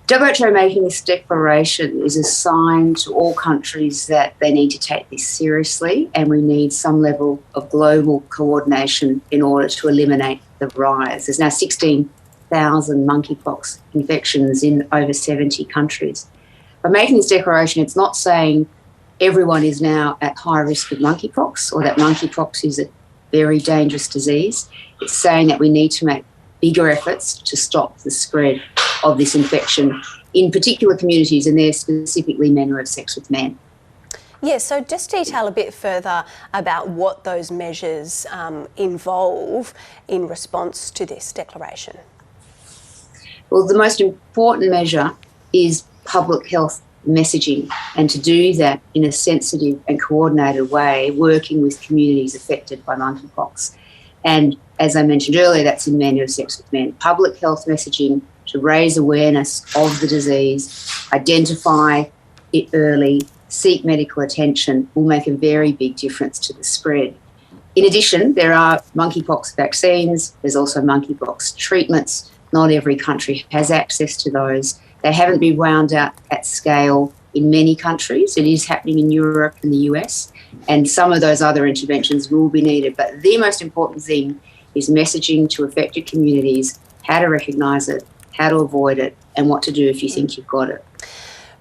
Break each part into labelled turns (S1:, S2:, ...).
S1: WHO making this declaration is a sign to all countries that they need to take this seriously, and we need some level of global coordination in order to eliminate the rise. There's now 16,000 monkeypox infections in over 70 countries. By making this declaration, it's not saying everyone is now at high risk of monkeypox or that monkeypox is a very dangerous disease. It's saying that we need to make bigger efforts to stop the spread of this infection in particular communities, and they're specifically men who have sex with men.
S2: Yeah, so just detail a bit further about what those measures involve in response to this declaration.
S1: Well, the most important measure is public health messaging, and to do that in a sensitive and coordinated way, working with communities affected by monkeypox. And as I mentioned earlier, that's in men who have sex with men. Public health messaging to raise awareness of the disease, identify it early, seek medical attention will make a very big difference to the spread. In addition, there are monkeypox vaccines. There's also monkeypox treatments. Not every country has access to those. They haven't been wound out at scale in many countries. It is happening in Europe and the US, and some of those other interventions will be needed. But the most important thing is messaging to affected communities, how to recognise it, how to avoid it, and what to do if you think you've got it.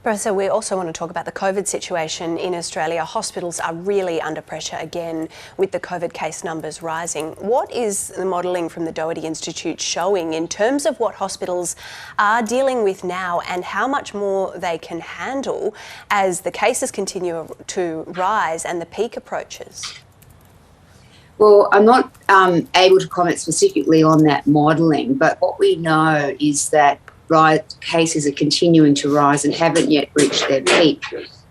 S2: Professor, we also want to talk about the COVID situation in Australia. Hospitals are really under pressure again with the COVID case numbers rising. What is the modelling from the Doherty Institute showing in terms of what hospitals are dealing with now and how much more they can handle as the cases continue to rise and the peak approaches?
S1: Well, I'm not able to comment specifically on that modelling, but what we know is that cases are continuing to rise and haven't yet reached their peak.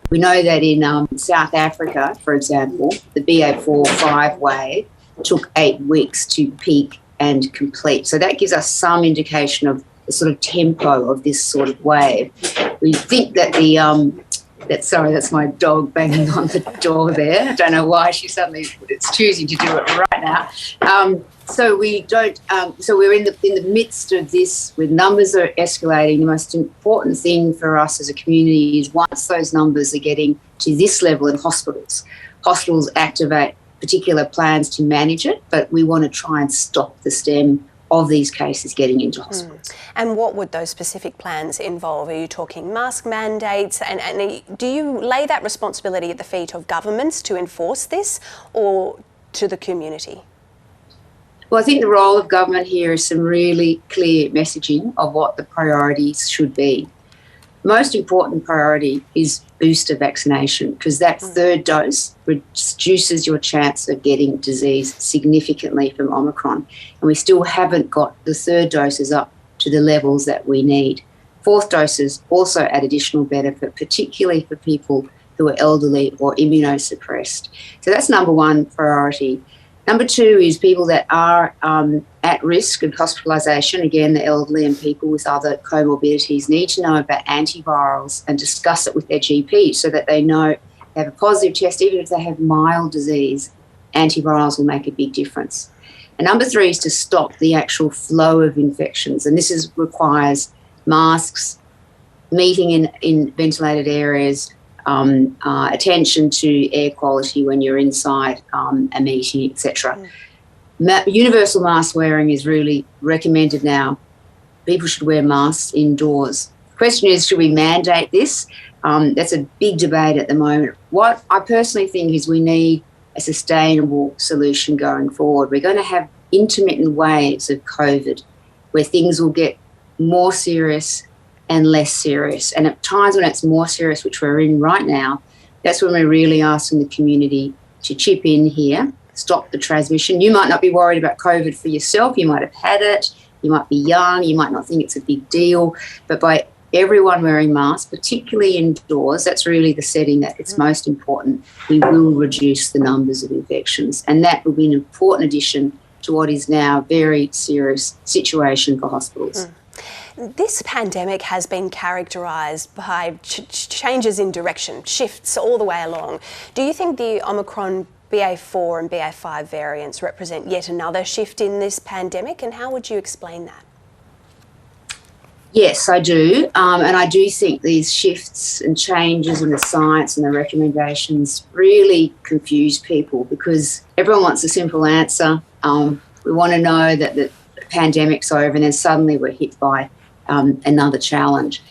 S1: We know that in South Africa, for example, the BA4-5 wave took 8 weeks to peak and complete. So that gives us some indication of the sort of tempo of this sort of wave. We think that that's my dog banging on the door there. I don't know why it's choosing to do it right now. So we're in the midst of this, with numbers are escalating. The most important thing for us as a community is once those numbers are getting to this level in hospitals activate particular plans to manage it, but we want to try and stop the stem of these cases getting into hospitals.
S2: And what would those specific plans involve? Are you talking mask mandates? And do you lay that responsibility at the feet of governments to enforce this or to the community?
S1: Well, I think the role of government here is some really clear messaging of what the priorities should be. Most important priority is booster vaccination, because that third dose reduces your chance of getting disease significantly from Omicron. And we still haven't got the third doses up to the levels that we need. Fourth doses also add additional benefit, particularly for people who are elderly or immunosuppressed. So that's number one priority. Number two is people that are at risk of hospitalisation. Again, the elderly and people with other comorbidities need to know about antivirals and discuss it with their GP so that they know they have a positive test. Even if they have mild disease, antivirals will make a big difference. And number three is to stop the actual flow of infections. And this requires masks, meeting in ventilated areas, attention to air quality when you're inside a meeting, etc. Universal mask wearing is really recommended now. People should wear masks indoors. The question is, should we mandate this? That's a big debate at the moment. What I personally think is we need a sustainable solution going forward. We're going to have intermittent waves of COVID where things will get more serious and less serious. And at times when it's more serious, which we're in right now, that's when we're really asking the community to chip in here, stop the transmission. You might not be worried about COVID for yourself. You might have had it. You might be young. You might not think it's a big deal. But by everyone wearing masks, particularly indoors, that's really the setting that it's most important. We will reduce the numbers of infections. And that will be an important addition to what is now a very serious situation for hospitals.
S2: This pandemic has been characterised by changes in direction, shifts all the way along. Do you think the Omicron BA4 and BA5 variants represent yet another shift in this pandemic, and how would you explain that?
S1: Yes, I do. And I do think these shifts and changes in the science and the recommendations really confuse people because everyone wants a simple answer. We want to know that the pandemic's over and then suddenly we're hit by another challenge.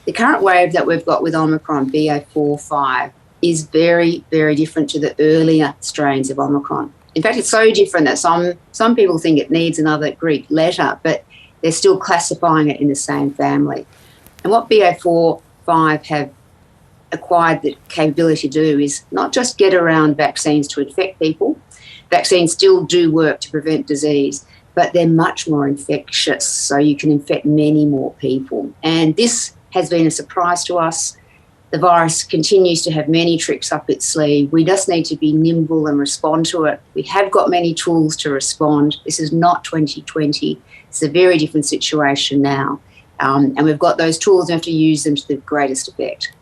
S1: The current wave that we've got with Omicron, BA.4/5, is very, very different to the earlier strains of Omicron. In fact, it's so different that some people think it needs another Greek letter, but they're still classifying it in the same family. And what BA.4/5 have acquired the capability to do is not just get around vaccines to infect people. Vaccines still do work to prevent disease, but they're much more infectious, so you can infect many more people. And this has been a surprise to us. The virus continues to have many tricks up its sleeve. We just need to be nimble and respond to it. We have got many tools to respond. This is not 2020. It's a very different situation now. And we've got those tools and we have to use them to the greatest effect.